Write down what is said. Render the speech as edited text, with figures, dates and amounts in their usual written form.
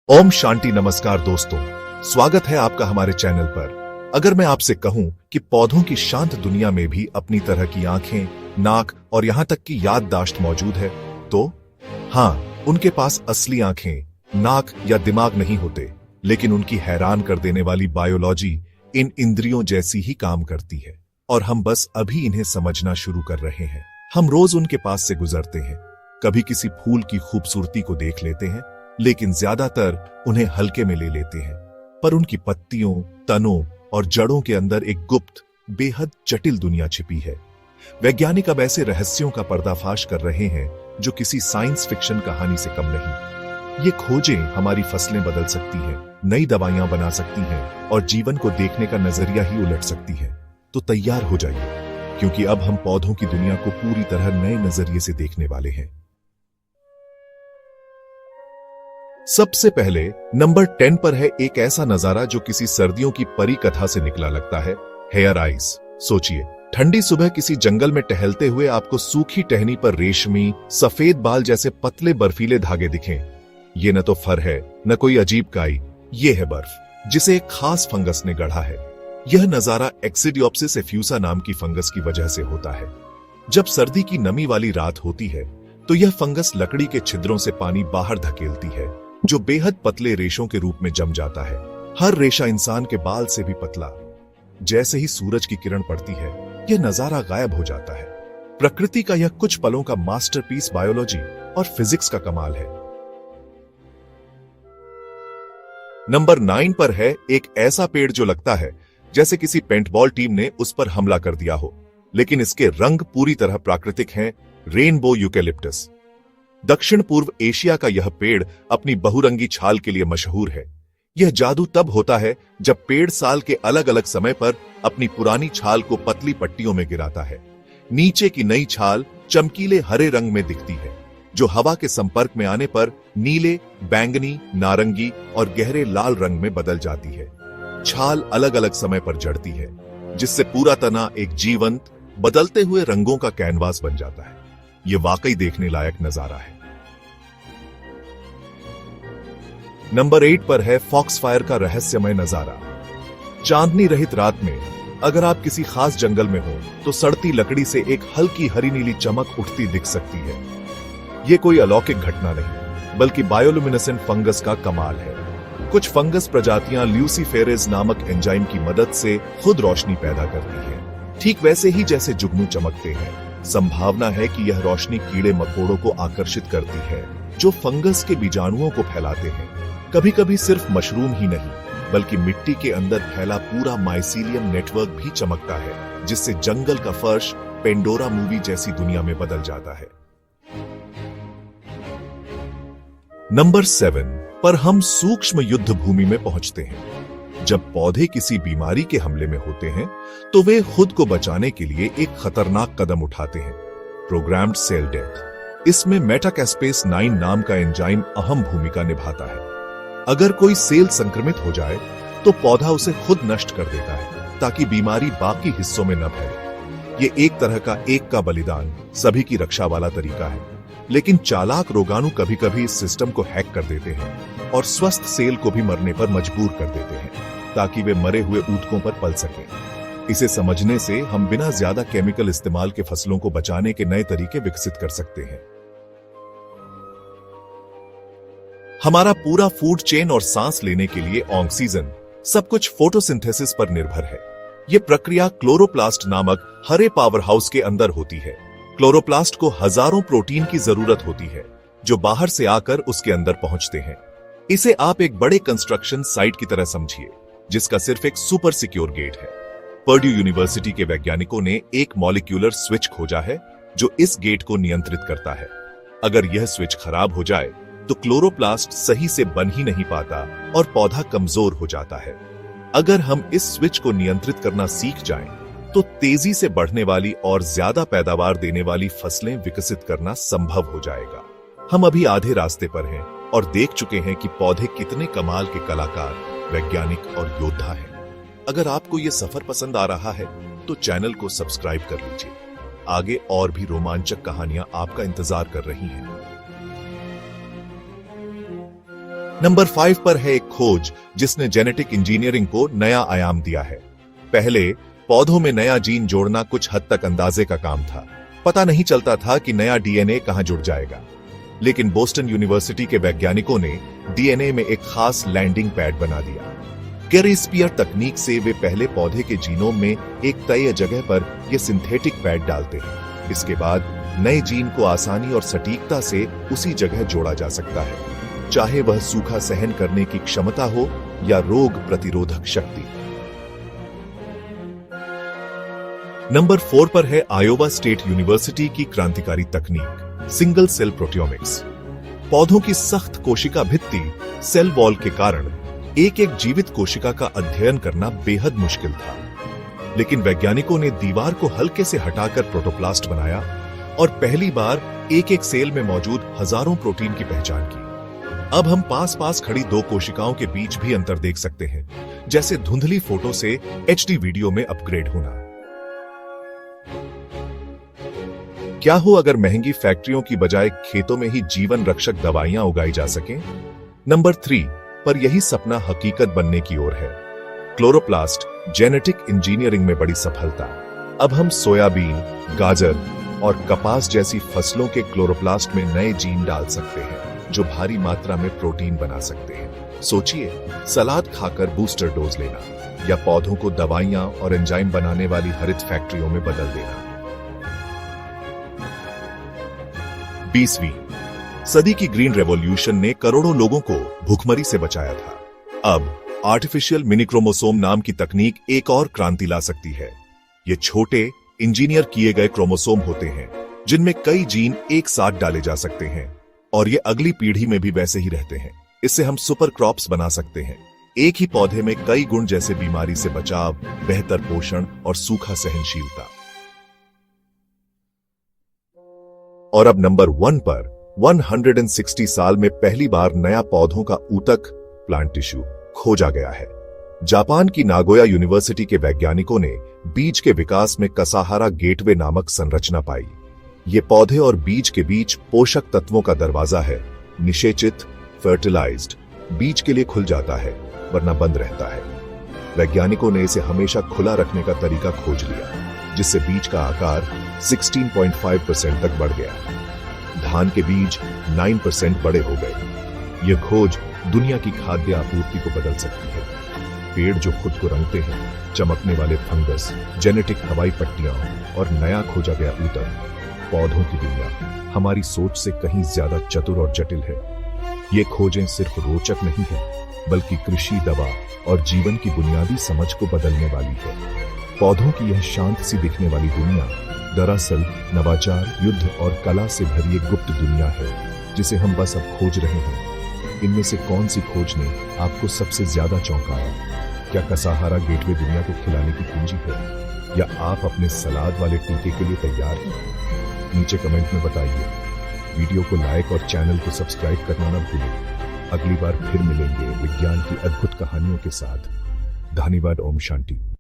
ओम शांति। नमस्कार दोस्तों, स्वागत है आपका हमारे चैनल पर। अगर मैं आपसे कहूं कि पौधों की शांत दुनिया में भी अपनी तरह की आंखें, नाक और यहां तक की याददाश्त मौजूद है, तो हाँ, उनके पास असली आंखें, नाक या दिमाग नहीं होते, लेकिन उनकी हैरान कर देने वाली बायोलॉजी इन इंद्रियों जैसी ही काम करती है और हम बस अभी इन्हें समझना शुरू कर रहे हैं। हम रोज उनके पास से गुजरते हैं, कभी किसी फूल की खूबसूरती को देख लेते हैं, लेकिन ज्यादातर उन्हें हल्के में ले लेते हैं। पर उनकी पत्तियों, तनों और जड़ों के अंदर एक गुप्त, बेहद जटिल दुनिया छिपी है। वैज्ञानिक अब ऐसे रहस्यों का पर्दाफाश कर रहे हैं जो किसी साइंस फिक्शन कहानी से कम नहीं। ये खोजें हमारी फसलें बदल सकती हैं, नई दवाइयां बना सकती हैं और जीवन को देखने का नजरिया ही उलट सकती हैं। तो तैयार हो जाइए, क्योंकि अब हम पौधों की दुनिया को पूरी तरह नए नजरिए से देखने वाले हैं। सबसे पहले नंबर 10 पर है एक ऐसा नजारा जो किसी सर्दियों की परी कथा से निकला लगता है, हेयर आइज। सोचिए, ठंडी सुबह किसी जंगल में टहलते हुए आपको सूखी टहनी पर रेशमी सफेद बाल जैसे पतले बर्फीले धागे दिखें। ये न तो फर है, न कोई अजीब काई, ये है बर्फ, जिसे एक खास फंगस ने गढ़ा है। यह नजारा एक्सिडियोप्सिस एफ्यूसा नाम की फंगस की वजह से होता है। जब सर्दी की नमी वाली रात होती है तो यह फंगस लकड़ी के छिद्रों से पानी बाहर धकेलती है, जो बेहद पतले रेशों के रूप में जम जाता है। हर रेशा इंसान के बाल से भी पतला। जैसे ही सूरज की किरण पड़ती है, यह नजारा गायब हो जाता है। प्रकृति का यह कुछ पलों का मास्टरपीस बायोलॉजी और फिजिक्स का कमाल है। नंबर 9 पर है एक ऐसा पेड़ जो लगता है जैसे किसी पेंटबॉल टीम ने उस पर हमला कर दिया हो, लेकिन इसके रंग पूरी तरह प्राकृतिक हैं, रेनबो यूकेलिप्टस। दक्षिण पूर्व एशिया का यह पेड़ अपनी बहुरंगी छाल के लिए मशहूर है। यह जादू तब होता है जब पेड़ साल के अलग अलग समय पर अपनी पुरानी छाल को पतली पट्टियों में गिराता है। नीचे की नई छाल चमकीले हरे रंग में दिखती है, जो हवा के संपर्क में आने पर नीले, बैंगनी, नारंगी और गहरे लाल रंग में बदल जाती है। छाल अलग अलग समय पर जड़ती है, जिससे पूरा तना एक जीवंत, बदलते हुए रंगों का कैनवास बन जाता है। यह वाकई देखने लायक नजारा है। नंबर 8 पर है फॉक्सफायर का रहस्यमय नजारा। चांदनी रहित रात में अगर आप किसी खास जंगल में हो तो सड़ती लकड़ी से एक हल्की हरी नीली चमक उठती दिख सकती है। यह कोई अलौकिक घटना नहीं, बल्कि बायोलुमिनेसेंट फंगस का कमाल है। कुछ फंगस प्रजातियां ल्यूसीफेरेज नामक एंजाइम की मदद से खुद रोशनी पैदा करती हैं। ठीक वैसे ही जैसे जुगनू चमकते हैं, संभावना है कि यह रोशनी कीड़े मकोड़ों को आकर्षित करती है, जो फंगस के बीजाणुओं को फैलाते हैं। कभी कभी सिर्फ मशरूम ही नहीं, बल्कि मिट्टी के अंदर फैला पूरा माइसीलियम नेटवर्क भी चमकता है, जिससे जंगल का फर्श पेंडोरा मूवी जैसी दुनिया में बदल जाता है। नंबर 7 पर हम सूक्ष्म युद्ध भूमि में पहुंचते हैं। जब पौधे किसी बीमारी के हमले में होते हैं तो वे खुद को बचाने के लिए एक खतरनाक कदम उठाते हैं, प्रोग्राम्ड सेल डेथ। इसमें मेटाकैस्पेस 9 नाम का एंजाइम अहम भूमिका निभाता है। अगर कोई सेल संक्रमित हो जाए तो पौधा उसे खुद नष्ट कर देता है, ताकि बीमारी बाकी हिस्सों में न फैले। ये एक तरह का एक का बलिदान, सभी की रक्षा वाला तरीका है। लेकिन चालाक रोगाणु कभी कभी इस सिस्टम को हैक कर देते हैं और स्वस्थ सेल को भी मरने पर मजबूर कर देते हैं, ताकि वे मरे हुए ऊतकों पर पल सकें। इसे समझने से हम बिना ज्यादा केमिकल इस्तेमाल के फसलों को बचाने के नए तरीके विकसित कर सकते हैं। हमारा पूरा फूड चेन और सांस लेने के लिए ऑक्सीजन, सब कुछ फोटोसिंथेसिस पर निर्भर है। यह प्रक्रिया क्लोरोप्लास्ट नामक हरे पावर हाउस के अंदर होती है। क्लोरोप्लास्ट को हजारों प्रोटीन की जरूरत होती है, जो बाहर से आकर उसके अंदर पहुंचते हैं। इसे आप एक बड़े कंस्ट्रक्शन साइट की तरह समझिए, जिसका सिर्फ एक सुपर सिक्योर गेट है। पर्ड्यू यूनिवर्सिटी के वैज्ञानिकों ने एक मॉलिक्यूलर स्विच खोजा है जो इस गेट को नियंत्रित करता है। अगर यह स्विच खराब हो जाए तो क्लोरोप्लास्ट सही से बन ही नहीं पाता और पौधा कमजोर हो जाता है। अगर हम इस स्विच को नियंत्रित करना सीख जाएं, तो तेजी से बढ़ने वाली और ज्यादा पैदावार देने वाली फसलें विकसित करना संभव हो जाएगा। हम अभी आधे रास्ते पर हैं और देख चुके हैं कि पौधे कितने कमाल के कलाकार, वैज्ञानिक और योद्धा हैं। अगर आपको यह सफर पसंद आ रहा है तो चैनल को सब्सक्राइब कर लीजिए। आगे और भी रोमांचक कहानियां आपका इंतजार कर रही हैं। नंबर 5 पर है एक खोज जिसने जेनेटिक इंजीनियरिंग को नया आयाम दिया है। पहले पौधों में नया जीन जोड़ना कुछ हद तक अंदाजे का काम था। पता नहीं चलता था कि नया डीएनए कहां जुड़ जाएगा। लेकिन बोस्टन यूनिवर्सिटी के वैज्ञानिकों ने डीएनए में एक खास लैंडिंग पैड बना दिया। कैरिस्पियर तकनीक से वे पहले पौधे के जीनोम में एक तय जगह पर यह सिंथेटिक पैड डालते हैं। इसके बाद नए जीन को आसानी और सटीकता से उसी जगह जोड़ा जा सकता है, चाहे वह सूखा सहन करने की क्षमता हो या रोग प्रतिरोधक शक्ति। नंबर 4 पर है आयोवा स्टेट यूनिवर्सिटी की क्रांतिकारी तकनीक सिंगल सेल प्रोटियोमिक्स। पौधों की सख्त कोशिका भित्ति सेल वॉल के कारण एक एक जीवित कोशिका का अध्ययन करना बेहद मुश्किल था। लेकिन वैज्ञानिकों ने दीवार को हल्के से हटाकर प्रोटोप्लास्ट बनाया और पहली बार एक एक सेल में मौजूद हजारों प्रोटीन की पहचान की। अब हम पास पास खड़ी दो कोशिकाओं के बीच भी अंतर देख सकते हैं, जैसे धुंधली फोटो से एचडी वीडियो में अपग्रेड होना। क्या हो अगर महंगी फैक्ट्रियों की बजाय खेतों में ही जीवन रक्षक दवाइयां उगाई जा सकें? नंबर 3 पर यही सपना हकीकत बनने की ओर है। क्लोरोप्लास्ट जेनेटिक इंजीनियरिंग में बड़ी सफलता। अब हम सोयाबीन, गाजर और कपास जैसी फसलों के क्लोरोप्लास्ट में नए जीन डाल सकते हैं जो भारी मात्रा में प्रोटीन बना सकते हैं। सोचिए, सलाद खाकर बूस्टर डोज लेना या पौधों को दवाइयां और एंजाइम बनाने वाली हरित फैक्ट्रियों में बदल देना। 20वीं सदी की ग्रीन रेवोल्यूशन ने करोड़ों लोगों को भूखमरी से बचाया था। अब आर्टिफिशियल मिनी क्रोमोसोम नाम की तकनीक एक और क्रांति ला सकती है। ये छोटे इंजीनियर किए गए क्रोमोसोम होते हैं जिनमें कई जीन एक साथ डाले जा सकते हैं और ये अगली पीढ़ी में भी वैसे ही रहते हैं। इससे हम सुपर क्रॉप्स बना सकते हैं। एक ही पौधे में कई गुण, जैसे बीमारी से बचाव, बेहतर पोषण और सूखा सहनशीलता। और अब नंबर 1 पर 160 साल में पहली बार नया पौधों का ऊतक प्लांट टिश्यू खोजा गया है। जापान की नागोया यूनिवर्सिटी के वैज्ञानिकों ने बीज के विकास में कसाहारा गेटवे नामक संरचना पाई। ये पौधे और बीज के बीच पोषक तत्वों का दरवाजा है। निषेचित फर्टिलाइज्ड बीज के लिए खुल जाता है, वरना बंद रहता है। वैज्ञानिकों ने इसे हमेशा खुला रखने का तरीका खोज लिया, जिससे बीज का आकार 16.5% तक बढ़ गया। धान के बीज 9% बड़े हो गए। यह खोज दुनिया की खाद्य आपूर्ति को बदल सकती है। पेड़ जो खुद को रंगते हैं, चमकने वाले फंगस, जेनेटिक हवाई पट्टियां और नया खोजा गया ऊतक। पौधों की दुनिया हमारी सोच से कहीं ज्यादा चतुर और जटिल है। ये खोजें सिर्फ रोचक नहीं है, बल्कि कृषि, दवा और जीवन की बुनियादी समझ को बदलने वाली है। पौधों की यह शांत सी दिखने वाली दुनिया दरअसल नवाचार, युद्ध और कला से भरी एक गुप्त दुनिया है, जिसे हम बस अब खोज रहे हैं। इनमें से कौन सी खोज ने आपको सबसे ज्यादा चौंकाया? क्या कसाहारा गेटवे दुनिया को खिलाने की कुंजी है, या आप अपने सलाद वाले टीके के लिए तैयार हैं? नीचे कमेंट में बताइए। वीडियो को लाइक और चैनल को सब्सक्राइब करना न भूलें। अगली बार फिर मिलेंगे विज्ञान की अद्भुत कहानियों के साथ। धन्यवाद। ओम शांति।